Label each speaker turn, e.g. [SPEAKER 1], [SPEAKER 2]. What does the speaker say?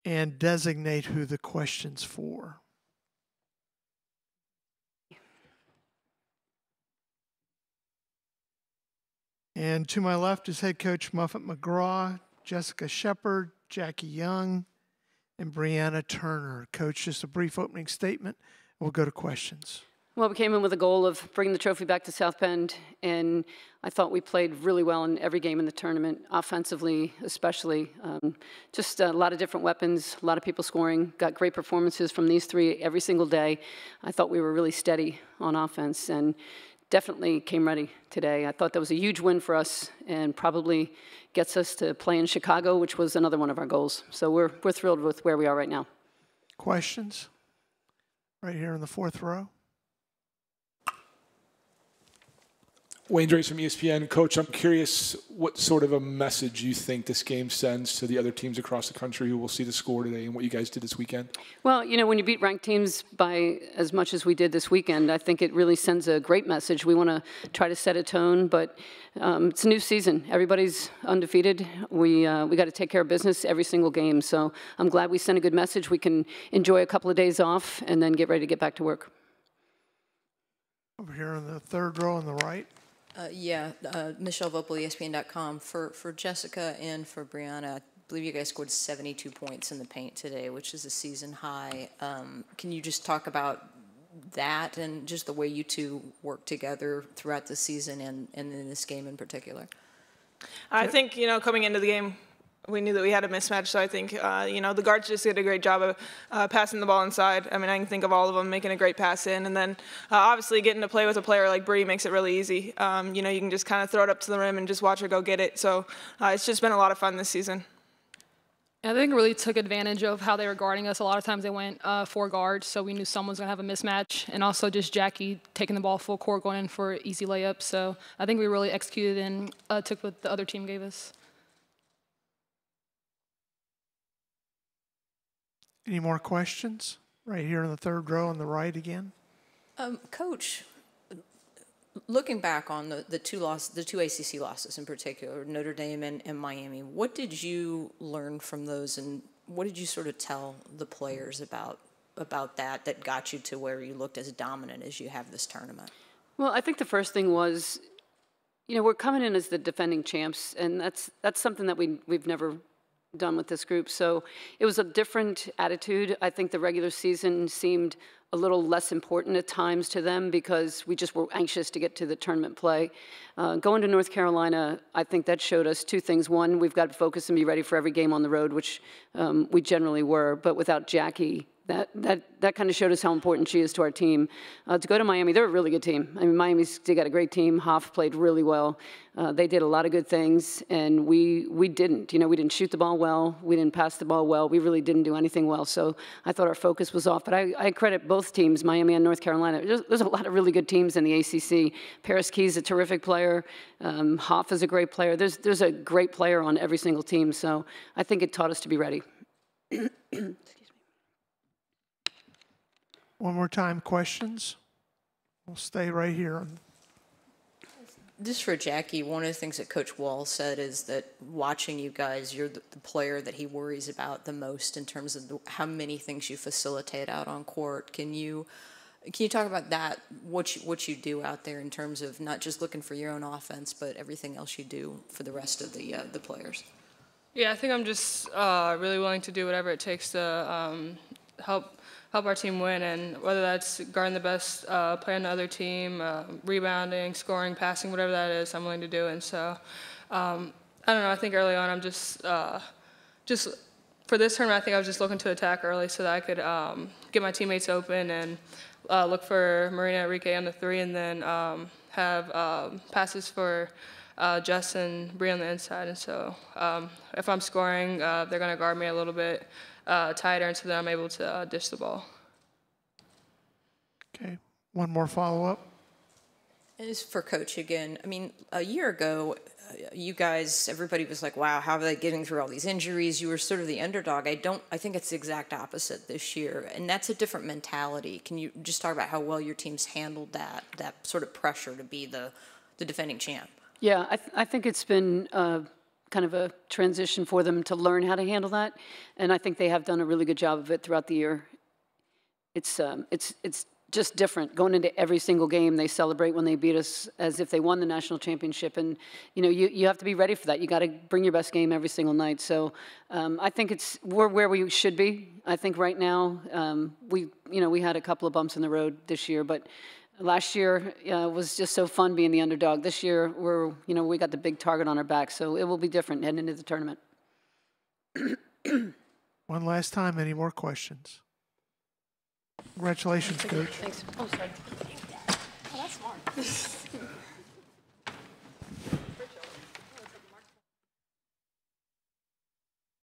[SPEAKER 1] and designate who the question's for. And to my left is head coach Muffet McGraw, Jessica Shepard, Jackie Young, and Brianna Turner. Coach, just a brief opening statement, and we'll go to questions.
[SPEAKER 2] Well, we came in with a goal of bringing the trophy back to South Bend, and I thought we played really well in every game in the tournament, offensively especially. Just a lot of different weapons, a lot of people scoring, got great performances from these three every single day. I thought we were really steady on offense and definitely came ready today. I thought that was a huge win for us and probably gets us to play in Chicago, which was another one of our goals. So we're thrilled with where we are right now.
[SPEAKER 1] Questions? Right here in the fourth row.
[SPEAKER 3] Wayne Drace from ESPN. Coach, I'm curious what sort of a message you think this game sends to the other teams across the country who will see the score today and what you guys did this weekend?
[SPEAKER 2] Well, you know, when you beat ranked teams by as much as we did this weekend, I think it really sends a great message. We want to try to set a tone, but it's a new season. Everybody's undefeated. We got to take care of business every single game. So I'm glad we sent a good message. We can enjoy a couple of days off and then get ready to get back to work.
[SPEAKER 1] Over here in the third row on the right.
[SPEAKER 4] Michelle Vopel, ESPN.com. For Jessica and for Brianna, I believe you guys scored 72 points in the paint today, which is a season high. Can you just talk about that and just the way you two work together throughout the season and in this game in particular?
[SPEAKER 5] I think, you know, coming into the game, we knew that we had a mismatch, so I think, you know, the guards just did a great job of passing the ball inside. I mean, I can think of all of them making a great pass in, and then obviously getting to play with a player like Bree makes it really easy. You know, you can just kind of throw it up to the rim and just watch her go get it. So it's just been a lot of fun this season.
[SPEAKER 6] I think really took advantage of how they were guarding us. A lot of times they went 4 guards, so we knew someone was going to have a mismatch. And also just Jackie taking the ball full court, going in for easy layups. So I think we really executed and took what the other team gave us.
[SPEAKER 1] Any more questions? Right here in the third row on the right again.
[SPEAKER 4] Coach, looking back on the two ACC losses in particular, Notre Dame and Miami, what did you learn from those, and what did you sort of tell the players about that got you to where you looked as dominant as you have this tournament?
[SPEAKER 2] Well, I think the first thing was, you know, we're coming in as the defending champs, and that's something that we've never done with this group. So it was a different attitude. I think the regular season seemed a little less important at times to them because we just were anxious to get to the tournament play. Going to North Carolina, I think that showed us 2 things. One, we've got to focus and be ready for every game on the road, which we generally were, but without Jackie, that kind of showed us how important she is to our team. To go to Miami, they're a really good team. I mean, they got a great team. Hoff played really well. They did a lot of good things, and we didn't. You know, we didn't shoot the ball well. We didn't pass the ball well. We really didn't do anything well. So I thought our focus was off. But I credit both teams, Miami and North Carolina. There's a lot of really good teams in the ACC. Paris Key's a terrific player. Hoff is a great player. There's a great player on every single team. So I think it taught us to be ready.
[SPEAKER 1] One more time, questions? We'll stay right here.
[SPEAKER 4] Just for Jackie, one of the things that Coach Wall said is that watching you guys, you're the player that he worries about the most in terms of how many things you facilitate out on court. Can you talk about that, what you do out there in terms of not just looking for your own offense, but everything else you do for the rest of the players?
[SPEAKER 6] Yeah, I think I'm just really willing to do whatever it takes to help our team win, and whether that's guarding the best player on the other team, rebounding, scoring, passing, whatever that is, I'm willing to do. And so, I don't know, I think early on I'm just for this tournament, I think I was just looking to attack early so that I could get my teammates open and look for Marina Enrique on the 3, and then have passes for Jess and Bree on the inside. And so if I'm scoring, they're going to guard me a little bit tighter, and so that I'm able to dish the ball.
[SPEAKER 1] Okay, one more follow-up.
[SPEAKER 4] And this is for Coach again. I mean, a year ago, you guys, everybody was like, wow, how are they getting through all these injuries? You were sort of the underdog. I think it's the exact opposite this year, and that's a different mentality. Can you just talk about how well your team's handled that sort of pressure to be the defending champ?
[SPEAKER 2] Yeah, I think it's been kind of a transition for them to learn how to handle that. And I think they have done a really good job of it throughout the year. It's just different. Going into every single game, they celebrate when they beat us as if they won the national championship. And, you know, you have to be ready for that. You got to bring your best game every single night. So I think we're where we should be. I think right now we had a couple of bumps in the road this year, but last year was just so fun being the underdog. This year we got the big target on our back, so it will be different heading into the tournament.
[SPEAKER 1] One last time, any more questions? Congratulations, Coach.
[SPEAKER 2] Thanks. Oh, sorry.
[SPEAKER 7] Oh, that's smart.